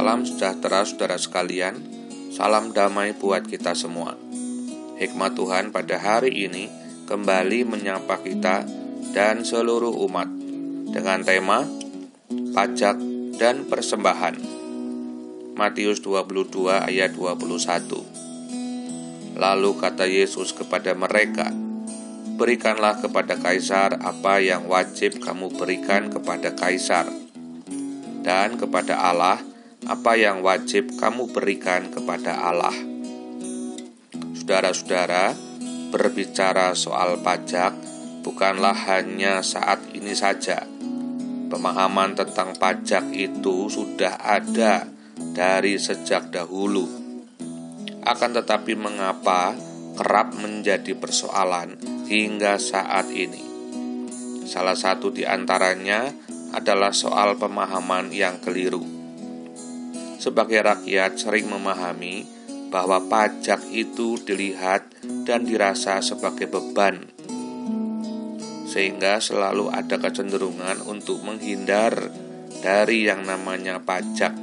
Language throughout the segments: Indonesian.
Salam sejahtera saudara sekalian, salam damai buat kita semua. Hikmat Tuhan pada hari ini kembali menyapa kita dan seluruh umat dengan tema pajak dan persembahan. Matius 22 ayat 21. Lalu kata Yesus kepada mereka, berikanlah kepada Kaisar apa yang wajib kamu berikan kepada Kaisar, dan kepada Allah apa yang wajib kamu berikan kepada Allah. Saudara-saudara, berbicara soal pajak bukanlah hanya saat ini saja. Pemahaman tentang pajak itu sudah ada dari sejak dahulu. Akan tetapi mengapa kerap menjadi persoalan hingga saat ini? Salah satu di antaranya adalah soal pemahaman yang keliru. Sebagai rakyat sering memahami bahwa pajak itu dilihat dan dirasa sebagai beban, sehingga selalu ada kecenderungan untuk menghindar dari yang namanya pajak.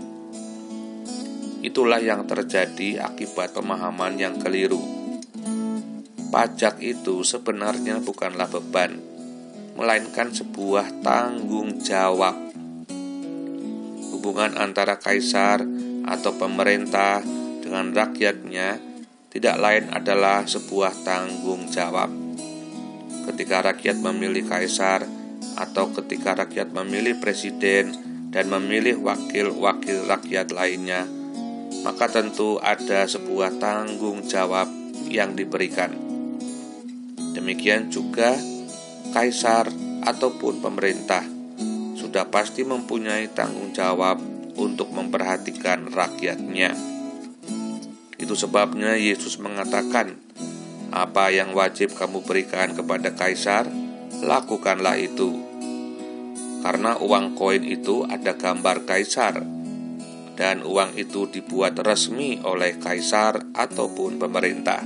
Itulah yang terjadi akibat pemahaman yang keliru. Pajak itu sebenarnya bukanlah beban, melainkan sebuah tanggung jawab. Hubungan antara kaisar atau pemerintah dengan rakyatnya tidak lain adalah sebuah tanggung jawab. Ketika rakyat memilih kaisar atau ketika rakyat memilih presiden dan memilih wakil-wakil rakyat lainnya, maka tentu ada sebuah tanggung jawab yang diberikan. Demikian juga kaisar ataupun pemerintah sudah pasti mempunyai tanggung jawab untuk memperhatikan rakyatnya. Itu sebabnya Yesus mengatakan, apa yang wajib kamu berikan kepada Kaisar, lakukanlah itu. Karena uang koin itu ada gambar Kaisar, dan uang itu dibuat resmi oleh Kaisar ataupun pemerintah,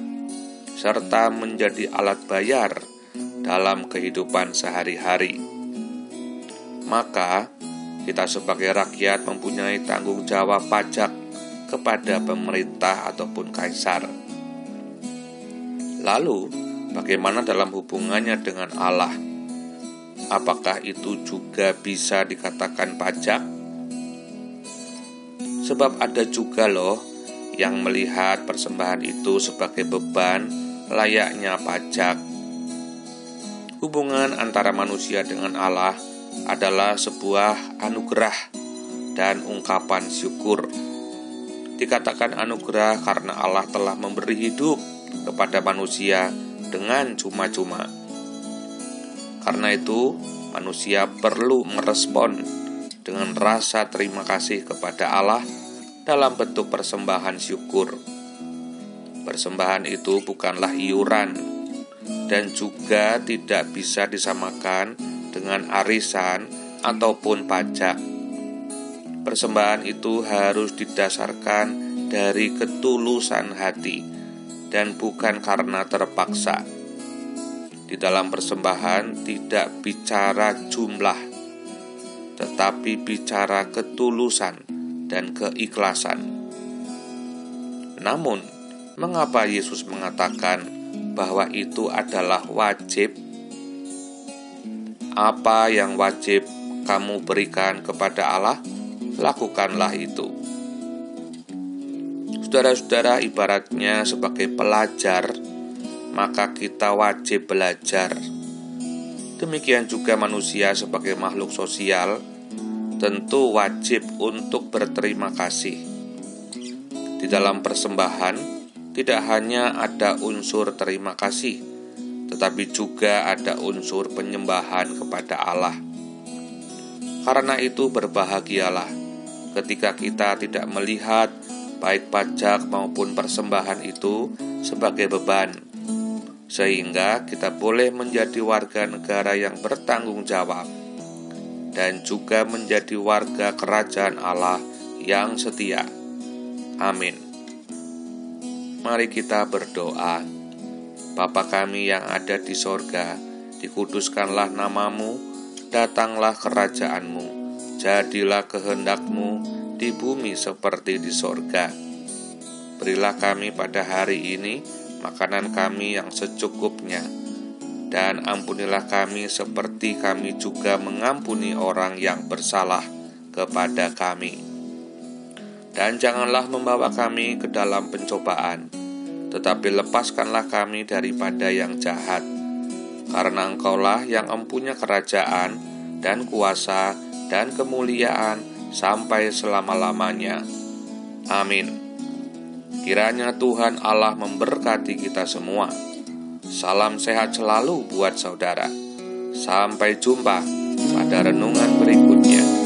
serta menjadi alat bayar dalam kehidupan sehari-hari. Maka kita sebagai rakyat mempunyai tanggung jawab pajak kepada pemerintah ataupun kaisar. Lalu, bagaimana dalam hubungannya dengan Allah? Apakah itu juga bisa dikatakan pajak? Sebab ada juga loh yang melihat persembahan itu sebagai beban layaknya pajak. Hubungan antara manusia dengan Allah adalah sebuah anugerah dan ungkapan syukur. Dikatakan anugerah karena Allah telah memberi hidup kepada manusia dengan cuma-cuma. Karena itu, manusia perlu merespon dengan rasa terima kasih kepada Allah dalam bentuk persembahan syukur. Persembahan itu bukanlah iuran dan juga tidak bisa disamakan dengan arisan ataupun pajak. Persembahan itu harus didasarkan dari ketulusan hati dan bukan karena terpaksa. Di dalam persembahan tidak bicara jumlah, tetapi bicara ketulusan dan keikhlasan. Namun, mengapa Yesus mengatakan bahwa itu adalah wajib? Apa yang wajib kamu berikan kepada Allah, lakukanlah itu. Saudara-saudara, ibaratnya sebagai pelajar, maka kita wajib belajar. Demikian juga manusia sebagai makhluk sosial, tentu wajib untuk berterima kasih. Di dalam persembahan, tidak hanya ada unsur terima kasih, tetapi juga ada unsur penyembahan kepada Allah. Karena itu berbahagialah ketika kita tidak melihat baik pajak maupun persembahan itu sebagai beban, sehingga kita boleh menjadi warga negara yang bertanggung jawab dan juga menjadi warga kerajaan Allah yang setia. Amin. Mari kita berdoa. Bapa kami yang ada di sorga, dikuduskanlah namamu, datanglah kerajaanmu, jadilah kehendak-Mu di bumi seperti di sorga. Berilah kami pada hari ini makanan kami yang secukupnya, dan ampunilah kami seperti kami juga mengampuni orang yang bersalah kepada kami. Dan janganlah membawa kami ke dalam pencobaan, tetapi lepaskanlah kami daripada yang jahat. Karena Engkaulah yang empunya kerajaan dan kuasa dan kemuliaan sampai selama-lamanya. Amin. Kiranya Tuhan Allah memberkati kita semua. Salam sehat selalu buat saudara. Sampai jumpa pada renungan berikutnya.